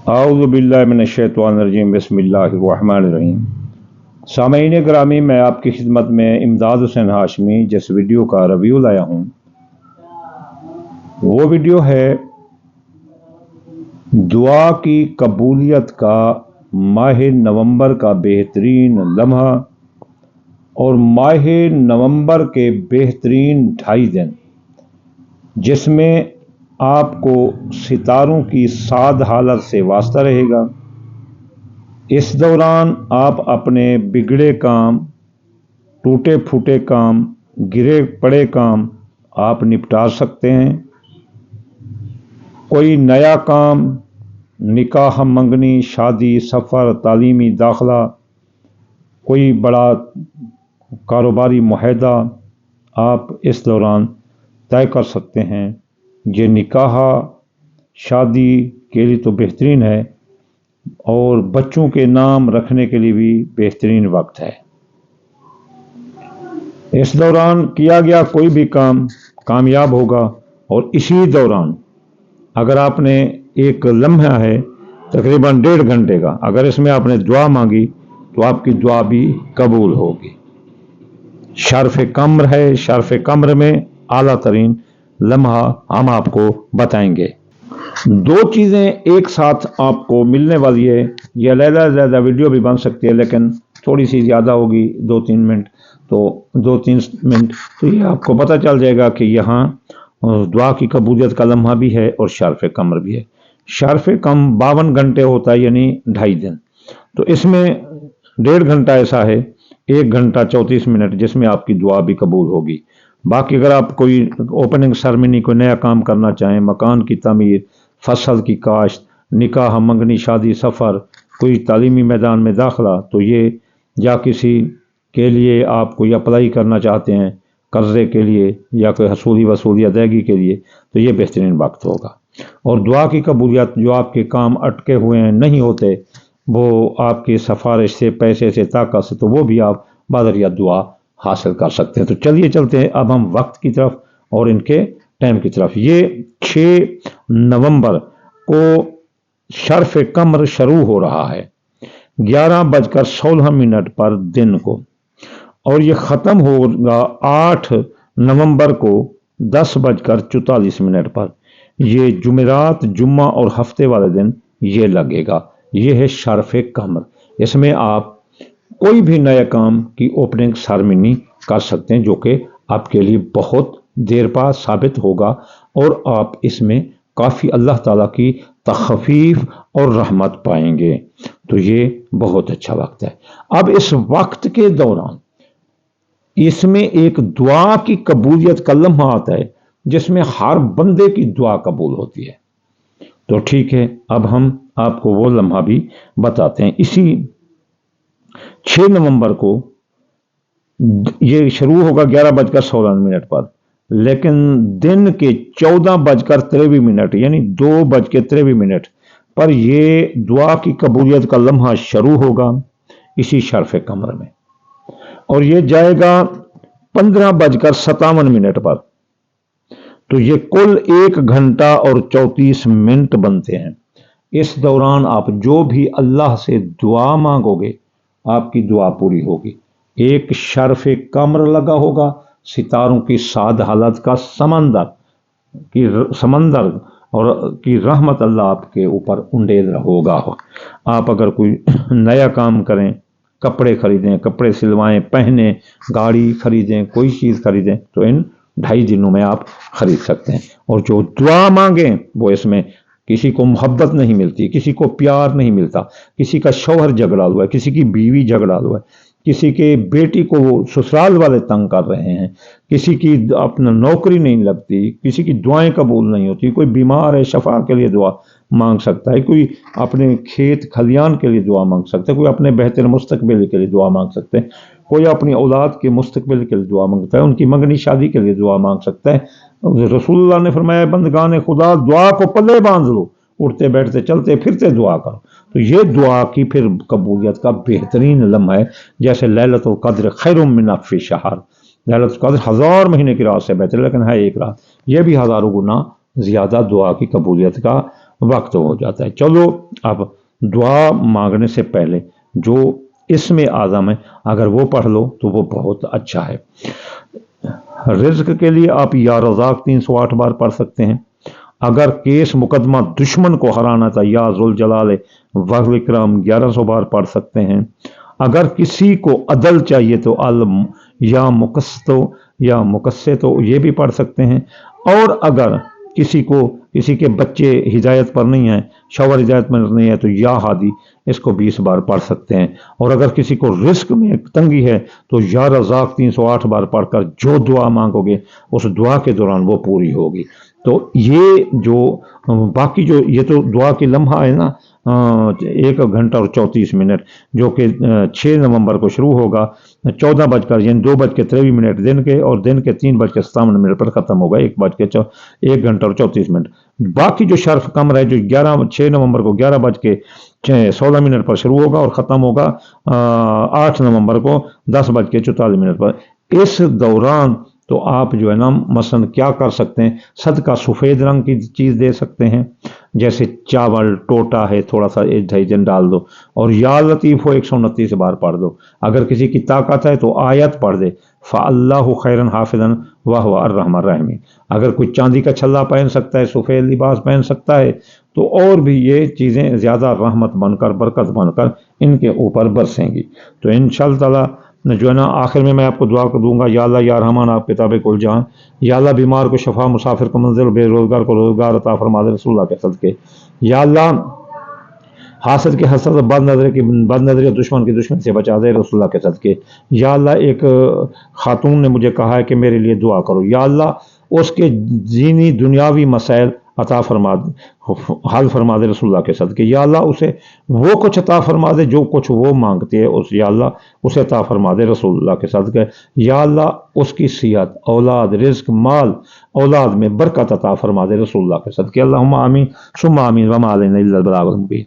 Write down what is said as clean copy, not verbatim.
अऊज़ु बिल्लाहि मिनश्शैतानिर्रजीम बिस्मिल्लाहिर्रहमानिर्रहीम। सामईन ग्रामी, मैं आपकी खिदमत में इमदाद हुसैन हाशमी जिस वीडियो का रिव्यू लाया हूँ वो वीडियो है दुआ की कबूलियत का माह नवंबर का बेहतरीन लम्हा और माह नवंबर के बेहतरीन 2.5 दिन जिसमें आपको सितारों की साद हालत से वास्ता रहेगा। इस दौरान आप अपने बिगड़े काम, टूटे फूटे काम, गिरे पड़े काम आप निपटा सकते हैं। कोई नया काम, निकाह, मंगनी, शादी, सफ़र, तालीमी दाखला, कोई बड़ा कारोबारी मुआहदा आप इस दौरान तय कर सकते हैं। ये निकाह शादी के लिए तो बेहतरीन है और बच्चों के नाम रखने के लिए भी बेहतरीन वक्त है। इस दौरान किया गया कोई भी काम कामयाब होगा। और इसी दौरान अगर आपने एक लम्हा है तकरीबन 1.5 घंटे का, अगर इसमें आपने दुआ मांगी तो आपकी दुआ भी कबूल होगी। शर्फ कम्र है, शर्फ कम्र में आला तरीन लम्हा हम आपको बताएंगे। 2 चीज़ें एक साथ आपको मिलने वाली है। यह ज़्यादा वीडियो भी बन सकती है लेकिन थोड़ी सी ज़्यादा होगी, 2-3 मिनट। तो 2-3 मिनट तो ये आपको पता चल जाएगा कि यहाँ दुआ की कबूलियत का लम्हा भी है और शर्फ कम्र भी है। शर्फ कम 52 घंटे होता है, यानी 2.5 दिन। तो इसमें 1.5 घंटा ऐसा है, 1 घंटा 34 मिनट जिसमें आपकी दुआ भी कबूल होगी। बाकी अगर आप कोई ओपनिंग सेरेमनी, कोई नया काम करना चाहें, मकान की तमीर, फसल की काश्त, निकाह, मंगनी, शादी, सफ़र, कोई तालीमी मैदान में दाखला, तो ये या किसी के लिए आप कोई अप्लाई करना चाहते हैं कर्ज़े के लिए या कोई हसूली वसूली अदायगी के लिए, तो ये बेहतरीन वक्त होगा। और दुआ की कबूलियत, जो आपके काम अटके हुए हैं, नहीं होते, वो आपकी सिफारिश से, पैसे से, ताकत से, तो वो भी आप बदरिया दुआ हासिल कर सकते हैं। तो चलिए चलते हैं अब हम वक्त की तरफ और इनके टाइम की तरफ। ये 6 नवंबर को शर्फ कमर शुरू हो रहा है 11:16 पर दिन को, और ये ख़त्म होगा 8 नवंबर को 10:44 पर। ये जुमेरात, जुम्मा और हफ्ते वाले दिन ये लगेगा। ये है शर्फ कमर। इसमें आप कोई भी नए काम की ओपनिंग सेरेमनी कर सकते हैं जो कि आपके लिए बहुत देर बाद साबित होगा और आप इसमें काफ़ी अल्लाह ताला की तखफीफ और रहमत पाएंगे। तो ये बहुत अच्छा वक्त है। अब इस वक्त के दौरान इसमें एक दुआ की कबूलियत का लम्हा आता है जिसमें हर बंदे की दुआ कबूल होती है। तो ठीक है, अब हम आपको वो लम्हा भी बताते हैं। इसी 6 नवंबर को ये शुरू होगा 11:16 पर, लेकिन दिन के 14:23 यानी 2:23 पर ये दुआ की कबूलियत का लम्हा शुरू होगा इसी शर्फ कमर में, और ये जाएगा 15:57 पर। तो ये कुल 1 घंटा और 34 मिनट बनते हैं। इस दौरान आप जो भी अल्लाह से दुआ मांगोगे आपकी दुआ पूरी होगी। एक शर्फ कमर लगा होगा, सितारों की साद हालत का समंदर और की रहमत अल्लाह आपके ऊपर उंडेल होगा। आप अगर कोई नया काम करें, कपड़े खरीदें, कपड़े सिलवाएं, पहने, गाड़ी खरीदें, कोई चीज़ खरीदें, तो इन 2.5 दिनों में आप खरीद सकते हैं। और जो दुआ मांगें वो इसमें किसी को मोहब्बत नहीं मिलती, किसी को प्यार नहीं मिलता, किसी का शौहर झगड़ा हुआ है, किसी की बीवी झगड़ा हुआ है, किसी के बेटी को वो ससुराल वाले तंग कर रहे हैं, किसी की अपना नौकरी नहीं लगती, किसी की दुआएं कबूल नहीं होती, कोई बीमार है शफा के लिए दुआ मांग सकता है, कोई अपने खेत खलियान के लिए दुआ मांग सकता है, कोई अपने बेहतर मुस्तकबिल के लिए दुआ मांग सकते हैं, कोई अपनी औलाद के मुस्तकबिल के लिए दुआ मांगता है, उनकी मंगनी शादी के लिए दुआ मांग सकता है। रसूलुल्लाह ने फरमाया, बंदगाने खुदा दुआ को पल्ले बांध लो, उठते बैठते चलते फिरते दुआ करो। तो ये दुआ की फिर कबूलियत का बेहतरीन लम्हा है। जैसे लैलतुल क़द्र खैरुम मिन अल्फ़ि शहर, लैलतुल क़द्र 1000 महीने की रात से बेहतर, लेकिन है एक रात, यह भी हज़ारों गुना ज़्यादा दुआ की कबूलियत का وقت ہو جاتا ہے۔ چلو اب دعا مانگنے سے پہلے جو اسم اعظم ہے اگر وہ پڑھ لو تو وہ بہت اچھا ہے۔ رزق کے لیے آپ یا رزاق 308 بار پڑھ سکتے ہیں۔ اگر کیس مقدمہ دشمن کو ہرانا تھا یا ذوالجلال والاکرام 1100 بار پڑھ سکتے ہیں۔ اگر کسی کو عدل چاہیے تو یا مقسطو یا مقسطو یہ بھی پڑھ سکتے ہیں۔ اور اگر کسی کے بچے ہدایت پر نہیں ہیں، شوہر ہدایت پر نہیں ہے تو یا ہادی اس کو 20 بار پڑھ سکتے ہیں۔ اور اگر کسی کو رزق میں تنگی ہے تو یا رزاق 308 بار پڑھ کر جو دعا مانگو گے اس دعا کے دوران وہ پوری ہوگی۔ تو یہ جو باقی جو یہ تو دعا کی لمحہ ہے نا 1 گھنٹہ اور 34 منٹ جو کہ 6 نومبر کو شروع ہوگا 14 بج کر یعنی 2:23 منٹ دن کے، اور دن کے 3:57 منٹ پر ختم ہوگا 1 گھنٹہ اور 34 منٹ۔ باقی جو شرف قمر ہے جو 6 نومبر کو 11:16 منٹ پر شروع ہوگا اور ختم ہوگا 8 نومبر کو 10:44 منٹ پر۔ اس دوران تو آپ جو ہے نا مثلا کیا کر سکتے ہیں، صدقہ سفید رنگ کی چیز دے سکتے ہیں، جیسے چاول ٹوٹا ہے تھوڑا سا 1-2 دن ڈال دو، اور یا لطیف ہو 129 بار پڑھ دو۔ اگر کسی کی طاقت ہے تو آیت پڑھ دے فَاللَّهُ خَيْرًا حَافِظًا وَهُوَ أَرْحَمُ الرَّاحِمِينَ۔ اگر کوئی چاندی کا چھلا پہن سکتا ہے، سفید لباس پہن سکتا ہے تو اور بھی یہ چیزیں زیادہ رحمت بن کر برکت بن کر ان کے اوپر برسیں گی۔ تو انشاءاللہ تعالیٰ جو ہے نا آخر میں آپ کو دعا کر دوں گا، یا اللہ یا رحمان آپ کتاب کل جہاں، یا اللہ بیمار کو شفا، مسافر کو منزل، بے روزگار کو روزگار عطا فرما دے رسول اللہ کے صدقے، یا اللہ حاسد کے حسد، بد نظری دشمن کی دشمن سے بچا دے رسول اللہ کے صدقے، یا اللہ ایک خاتون نے مجھے کہا ہے کہ میرے لیے دعا کرو، یا اللہ اس کے دینی دنیاوی مسائل عطا فرما دے، حل فرما دے رسول اللہ کے صدقے، یا اللہ اسے وہ کچھ عطا فرما دے جو کچھ وہ مانگتی ہے، یا اللہ اسے عطا فرما دے رسول اللہ کے صدقے، یا اللہ اس کی صحت، اولاد، رزق، مال، اولاد میں برکت عطا فرما دے رسول اللہ کے صدقے، اللہم آمین ثم آمین وما علینا الا البلاغ المبین۔